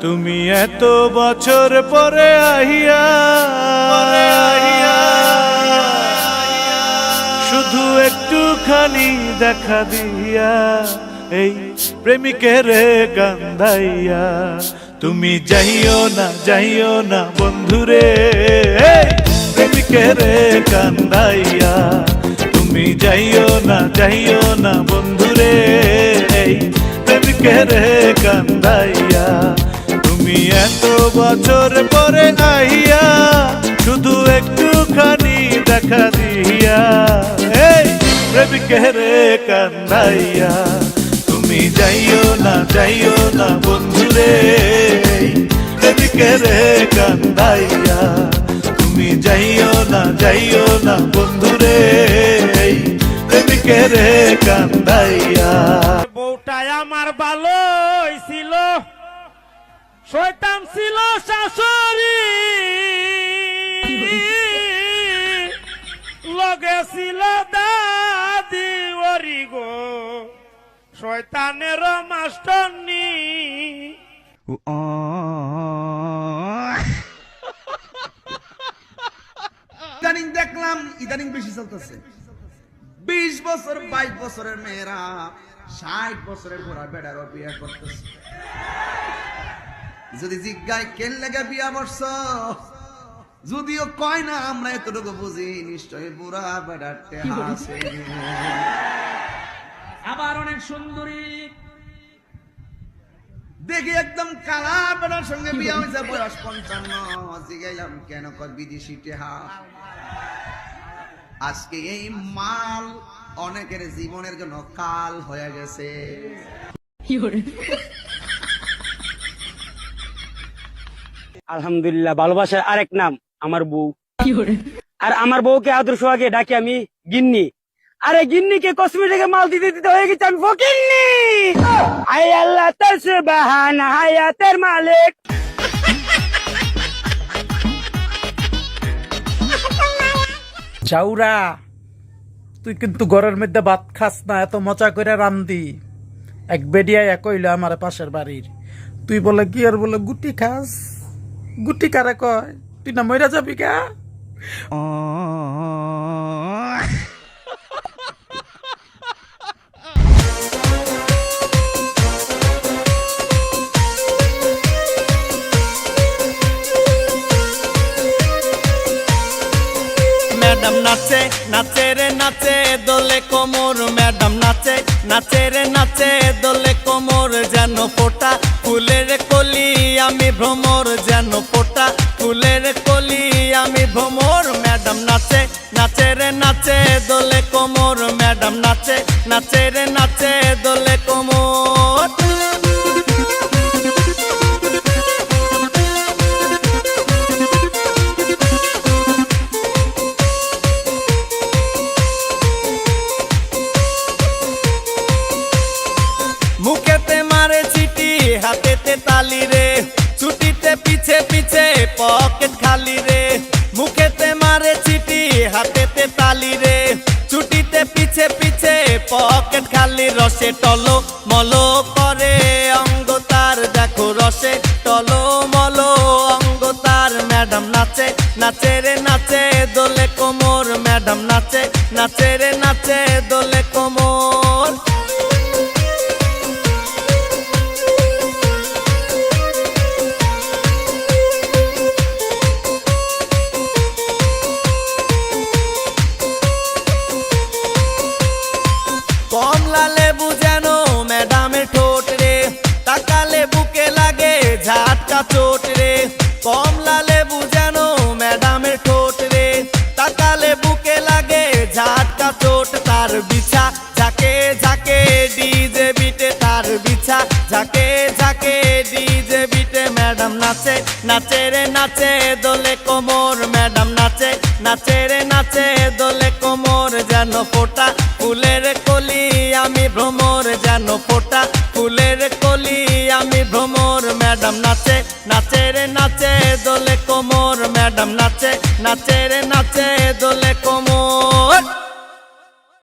তুমি এত বছর পরে আহিয়া শুধু একটুখানি দেখা দিয়া এই প্রেমিকের কান্দাইয়া। তুমি যাইও না বন্ধুরে প্রেমিকের কান্দাইয়া। তুমি যাইও না বন্ধুরে প্রেমিকের কান্দাইয়া। তুমি এত বছর পরে আইয়া শুধু একটুখানি দেখা দিয়া এই প্রেমিকের কান্দাইয়া। তুমি যাইও না বন্ধুরে প্রেমিকের কান্দাইয়া। তুমি যাইও না বন্ধুরে প্রেমিকের কান্দাইয়া। বউটাই আমার ভালোই ছিল, শয়তান ছিল শাশুড়ি, লগে ছিল দাদি ওরি গো শয়তানের মাস্টারনি। ইদানিং দেখলাম ইদানিং বেশি চলতেছে 20 বছর 22 বছরের মেয়েরা 60 বছরের ঘোড়া বেড়ারও বিয়ে করতেছে। যদি জিজ্ঞায় কেন লেগে বিয়া বর্ষ, যদিও কয় না আমরা এতটুকু বুঝি নিশ্চয়ই বুড়া বেড়াতে আছে। আবার অনেক সুন্দরী দেখি একদম কালা বেড়ার সঙ্গে বিয়া হয়েছে, বয়স 55। জিগাইলাম কেন? কয় বিদেশি টেহা। আজকে এই মাল অনেকের জীবনের জন্য কাল হয়ে গেছে। আলহামদুলিল্লাহ, ভালোবাসার আরেক নাম আমার বউ। আর আমার বউকে আদর্শ আগে ডাকি আমি গিন্নি। আরে গিন্নিকে কসমেটিকে মাল দিতে দিতে হয়ে গেছে আমি ফকিন্নি। আয় আল্লাহ তার সুবহান হায়াতের মালিক। চাউরা, তুই কিন্তু ঘরের মধ্যে ভাত খাস না, এত মজা করে রান্ধি। এক বেডিয়া কইল আমার পাশের বাড়ির, তুই বলে কি আর বলে গুটি খাস। গুটি কারে কয়? তুই না মইরা যাবি গা। ম্যাডাম নাচে নাচে রে নাচে দোলে কোমর। ম্যাডাম নাচে নাচে রে নাচে দোলে কোমর। যেন ফোটা ফুলের কলি আমি ভ্রমর, যেন ফোটা ফুলের কলি আমি ভ্রমর। ম্যাডাম নাচে নাচে রে নাচে দোলে কোমর। ম্যাডাম নাচে নাচে রে নাচে দোলে কোমর। মুখেতে মারে চিঠি হাতেতে তালি রে, ছুটিতে পিছে পিছে পকেট খালি রে। মুখেতে মারে চিঠি হাতেতে তালি রে, ছুটিতে পিছে পিছে পকেট খালি। রসে টলো মলো করে অঙ্গ তার, দেখো রসে টলো মলো অঙ্গ তার। ম্যাডাম নাচে নাচে রে নাচে দোলে কোমর। ম্যাডাম নাচে নাচে রে নাচে দোলে কোমর। কমলা লেবু যেন ম্যাডামের ঠোঁট রে, তাকালে বুকে লাগে ঝাটকা চোট রে। কমলা লেবু যেন ম্যাডামের ঠোঁট রে, তাকালে বুকে লাগে ঝাটকা চোট। তার বিছা ঝাঁকে ঝাঁকে ডিজে বিটে, তার বিছা ঝাঁকে ঝাঁকে ডিজে বিটে। ম্যাডাম নাচে নাচে রে নাচে দোলে কোমর। ম্যাডাম নাচে নাচে রে নাচে দোলে কোমর। যেন ফোটা ফুলের কলি আমি ভ্রমর, যেন ফোটা